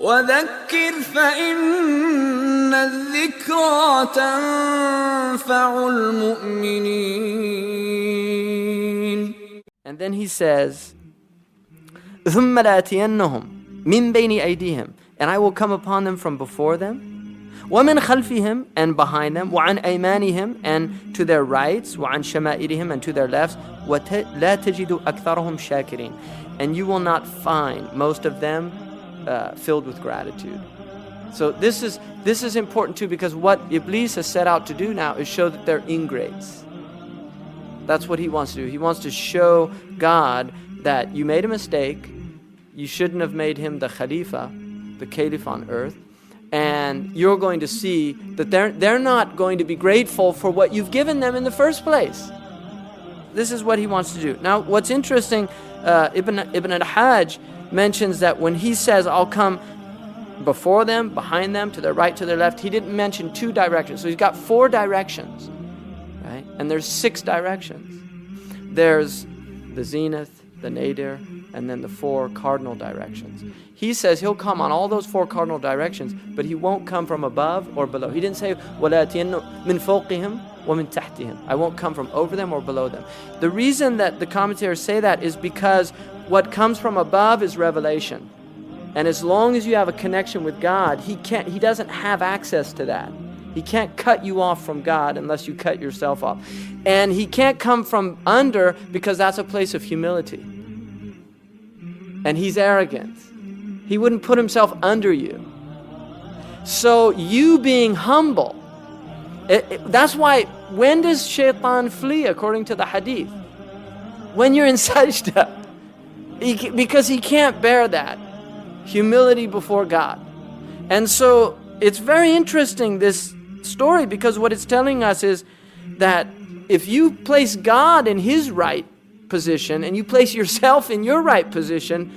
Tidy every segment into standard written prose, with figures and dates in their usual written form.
وذكر فإن الذكرى تنفع المؤمنين. And then he says, ثم لآتينهم من بين أيديهم, and I will come upon them from before them, ومن خلفهم, and behind them, وعن أيمانهم, and to their rights, وعن شمائلهم, and to their lefts, ولا تجد أكثرهم شاكرين, and you will not find most of them filled with gratitude. So this is important too, because what Iblis has set out to do now is show that they're ingrates. That's what he wants to do. He wants to show God that you made a mistake, you shouldn't have made him the Khalifa, the Caliph on earth, and you're going to see that they're not going to be grateful for what you've given them in the first place. This is what he wants to do. Now, what's interesting, Ibn al-Hajj mentions that when he says, I'll come before them, behind them, to their right, to their left, he didn't mention 2 directions. So he's got 4 directions, right? And there's 6 directions. There's the zenith, the nadir, and then the 4 cardinal directions. He says he'll come on all those 4 cardinal directions, but he won't come from above or below. He didn't say, وَلَاتِيَنُّ مِنْ فَوْقِهِمْ وَمِنْ تَحْتِهِمْ. I won't come from over them or below them. The reason that the commentators say that is because what comes from above is revelation. And as long as you have a connection with God, he doesn't have access to that. He can't cut you off from God unless you cut yourself off. And he can't come from under, because that's a place of humility. And he's arrogant. He wouldn't put himself under you. So you being humble, that's why, when does Shaytan flee according to the hadith? When you're in sajda. Because he can't bear that. Humility before God. And so it's very interesting, this story, because what it's telling us is that if you place God in his right position and you place yourself in your right position,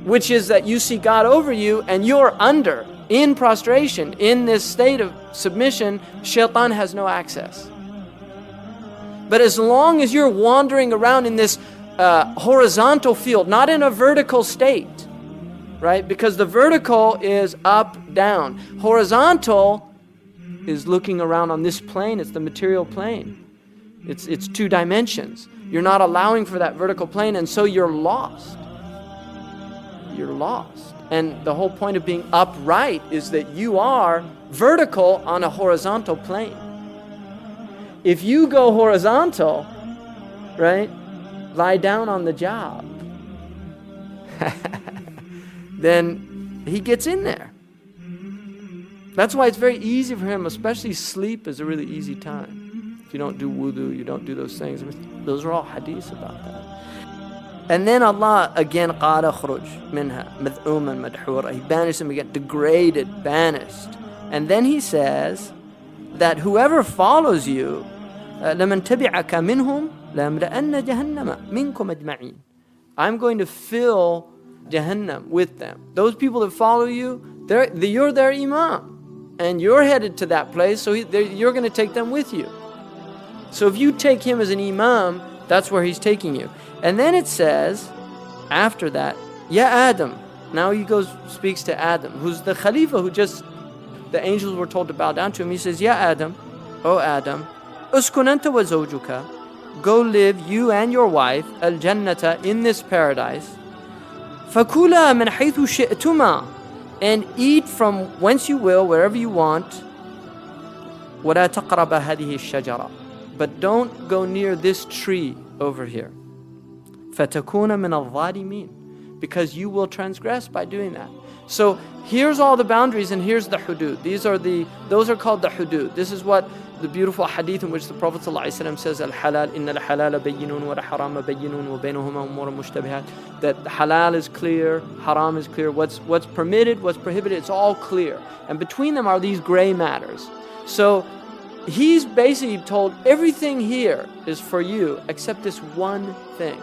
which is that you see God over you and you're under, in prostration, in this state of submission, Shaytan has no access. But as long as you're wandering around in this horizontal field, not in a vertical state, right? Because the vertical is up, down. Horizontal is looking around on this plane. It's the material plane. It's 2 dimensions. You're not allowing for that vertical plane, and so you're lost. You're lost. And the whole point of being upright is that you are vertical on a horizontal plane. If you go horizontal, right, lie down on the job, then he gets in there. That's why it's very easy for him, especially sleep is a really easy time. If you don't do wudu, you don't do those things. Those are all hadiths about that. And then Allah again, قَالَ خُرُجْ مِنْهَا مَذْعُومًا مَدْحُورًا. He banished him again, degraded, banished. And then he says that whoever follows you, لَمَنْ تَبِعَكَ مِنْهُمْ لَأَمْلَأَنَّ جَهَنَّمَ مِنْكُمْ أَجْمَعِينَ. I'm going to fill Jahannam with them. Those people that follow you, you're their imam. And you're headed to that place, so you're going to take them with you. So if you take him as an imam, that's where he's taking you. And then it says, after that, Ya Adam. Now he speaks to Adam, who's the Khalifa, the angels were told to bow down to him. He says, Ya Adam, O Adam, uskun anta wa zawjuka, go live, you and your wife, al-jannata, in this paradise. Fakula min haythu shi'tuma, and eat from whence you will, wherever you want. وَلَا تَقْرَبَ هَذِهِ الشَّجَرَةِ, but don't go near this tree over here. فَتَكُونَ مِنَ الظَّالِمِينَ, because you will transgress by doing that. So here's all the boundaries, and here's the hudud. Those are called the hudud. This is what the beautiful hadith in which the Prophet ﷺ says, Al-halal, inna al-halala bayyinun wa al-harama bayyinun wa baynahuma umur mushtabihat. That halal is clear, haram is clear. What's permitted, what's prohibited, it's all clear. And between them are these gray matters. So he's basically told, everything here is for you except this one thing.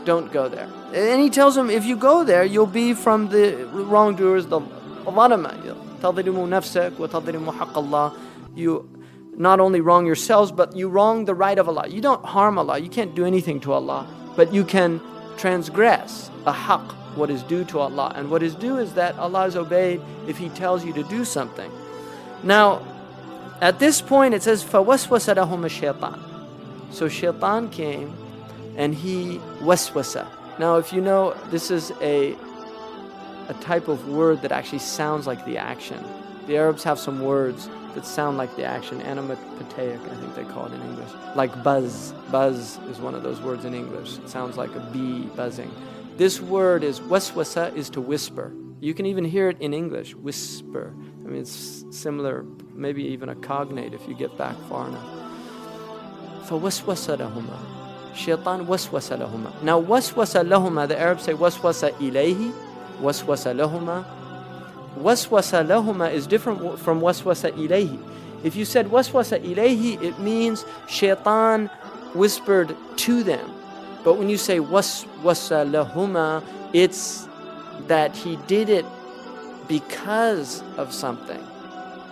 Don't go there. And he tells him, if you go there, you'll be from the wrongdoers, the zalama. تَظْلِمُ نَفْسَكَ وَتَظْلِمُ حَقَّ اللَّهِ. You not only wrong yourselves, but you wrong the right of Allah. You don't harm Allah. You can't do anything to Allah. But you can transgress a haqq, what is due to Allah. And what is due is that Allah is obeyed if He tells you to do something. Now, at this point it says, فَوَسْوَسَ لَهُمَ الشَّيْطَانِ. So Shaytan came and he waswasa. Now, if you know, this is a type of word that actually sounds like the action. The Arabs have some words that sound like the action. Onomatopoeic, I think they call it in English. Like buzz. Buzz is one of those words in English. It sounds like a bee buzzing. This word is waswasa, is to whisper. You can even hear it in English, whisper. I mean, it's similar, maybe even a cognate if you get back far enough. فَوَسْوَسَ لَهُمَا. Shaytan waswasa lahuma. Now, waswasa lahuma, the Arabs say waswasa ilayhi, waswasa lahuma. Waswasa lahuma is different from waswasa ilayhi. If you said waswasa ilayhi, it means Shaytan whispered to them. But when you say waswasa lahuma, it's that he did it because of something.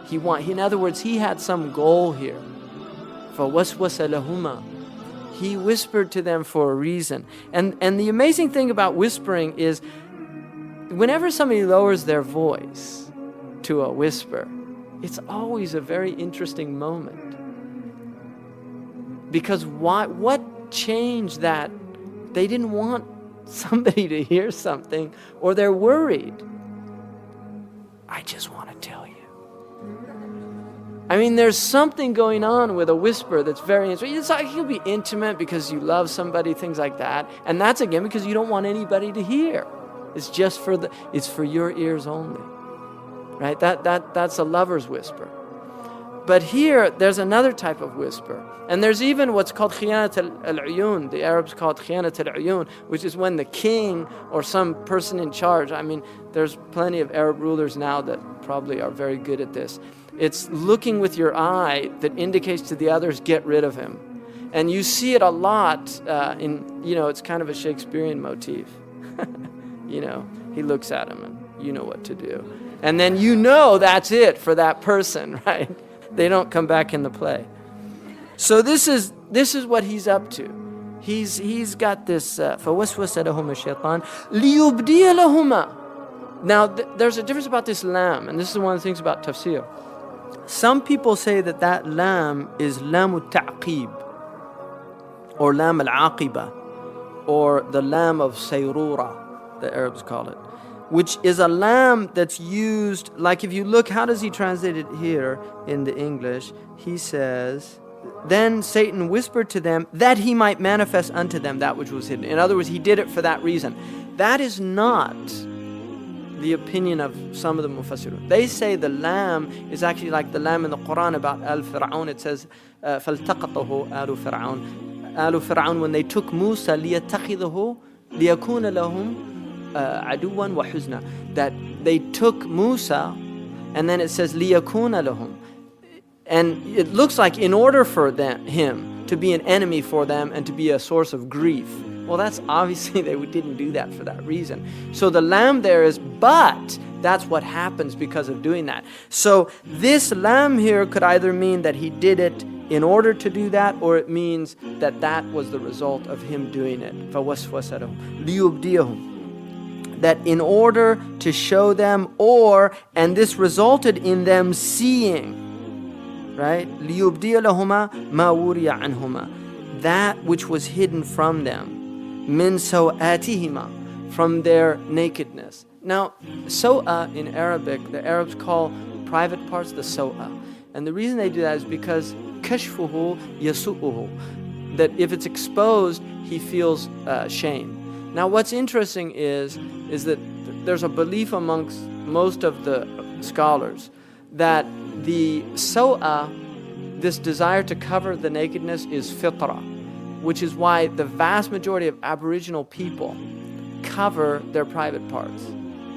In other words, he had some goal here. فَوَسْوَسَ لَهُمَا. He whispered to them for a reason. And the amazing thing about whispering is whenever somebody lowers their voice to a whisper, it's always a very interesting moment. Because what changed that? They didn't want somebody to hear something, or they're worried. I just want to tell you. I mean, there's something going on with a whisper that's very interesting. It's like you'll be intimate because you love somebody, things like that. And that's again because you don't want anybody to hear. It's just it's for your ears only. Right? That's a lover's whisper. But here, there's another type of whisper. And there's even what's called khiyanat al-uyun. The Arabs call it khiyanat al-uyun, which is when the king or some person in charge, I mean, there's plenty of Arab rulers now that probably are very good at this. It's looking with your eye that indicates to the others, get rid of him. And you see it a lot it's kind of a Shakespearean motif. He looks at him and you know what to do. And then that's it for that person, right? They don't come back in the play. So this is what he's up to. He's got this فَوَسْوَسَ لَهُمَا الشَّيْطَانِ لِيُبْدِيَ لَهُمَا. Now there's a difference about this lam, and this is one of the things about tafsir. Some people say that lam is lam al-ta'qib, or lam al-aqiba, or the lam of sayrura, the Arabs call it, which is a lam that's used, like if you look, how does he translate it here in the English? He says, then Satan whispered to them that he might manifest unto them that which was hidden. In other words, he did it for that reason. That is not the opinion of some of the mufassirun. They say the lam is actually like the lam in the Qur'an about al-Fir'aun. It says, فَالْتَقَطَهُ آلُ فِرْعَوْنَ. آلُ فِرْعَوْن, when they took Musa, لِيَتَّخِذَهُ لِيَكُونَ لَهُمْ عَدُوًا وَحُزْنًا. That they took Musa, and then it says لِيَكُونَ لَهُمْ. And it looks like in order for him to be an enemy for them and to be a source of grief. Well, that's obviously they didn't do that for that reason. So the lam there is, but that's what happens because of doing that. So this lam here could either mean that he did it in order to do that, or it means that was the result of him doing it. فَوَسْوَسَ لَهُمْ لِيُبْدِيَهُمْ. That in order to show them, and this resulted in them seeing, right? لِيُبْدِيَ لَهُمَا مَا وُرِيَ عَنْهُمَا. That which was hidden from them. مِنْ سَوْآتِهِمَا. From their nakedness. Now, so'a in Arabic, the Arabs call private parts the so'a. And the reason they do that is because kashfuhu yasu'uhu. That if it's exposed, he feels shame. Now, what's interesting is that there's a belief amongst most of the scholars that the so'a, this desire to cover the nakedness, is fitra, which is why the vast majority of Aboriginal people cover their private parts.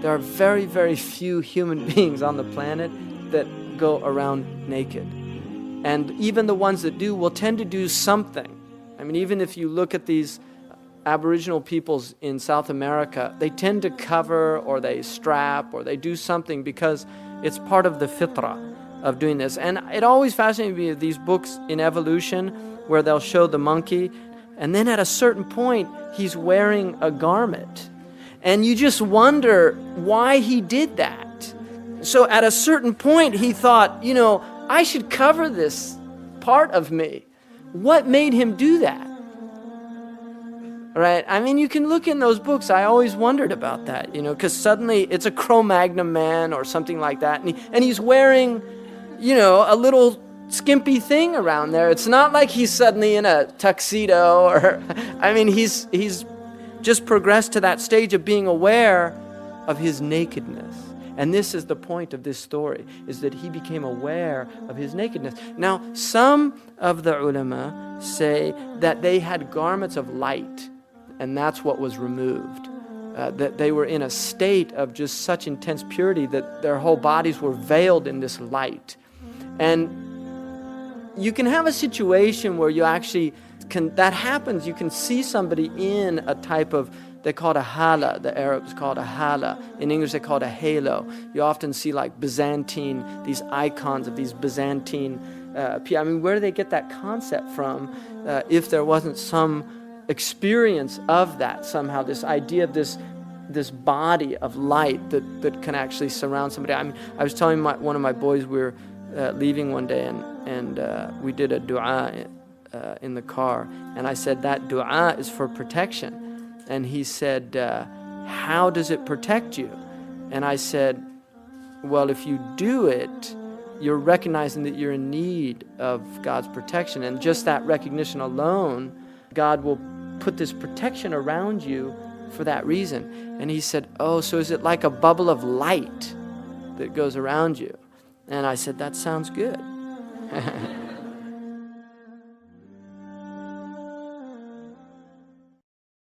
There are very, very few human beings on the planet that go around naked. And even the ones that do will tend to do something. I mean, even if you look at these Aboriginal peoples in South America, they tend to cover, or they strap, or they do something because it's part of the fitrah of doing this. And it always fascinated me, these books in evolution where they'll show the monkey, and then at a certain point he's wearing a garment. And you just wonder why he did that. So at a certain point, he thought, I should cover this part of me. What made him do that? Right? I mean, you can look in those books. I always wondered about that, because suddenly it's a Cro-Magnon man or something like that. And he's wearing, a little skimpy thing around there. It's not like he's suddenly in a tuxedo he's just progressed to that stage of being aware of his nakedness. And this is the point of this story, is that he became aware of his nakedness. Now, some of the ulama say that they had garments of light, and that's what was removed. That they were in a state of just such intense purity that their whole bodies were veiled in this light. And you can have a situation where you actually that happens. You can see somebody in a type of, they call it a hala, the Arabs call it a hala. In English they call it a halo. You often see like Byzantine, these icons of these Byzantine where do they get that concept from if there wasn't some experience of that somehow, this idea of this body of light that can actually surround somebody. I was telling one of my boys, we were leaving one day and we did a dua in the car, and I said that dua is for protection. And he said, how does it protect you? And I said, well, if you do it, you're recognizing that you're in need of God's protection, and just that recognition alone, God will put this protection around you for that reason. And he said, oh, so is it like a bubble of light that goes around you? And I said, that sounds good.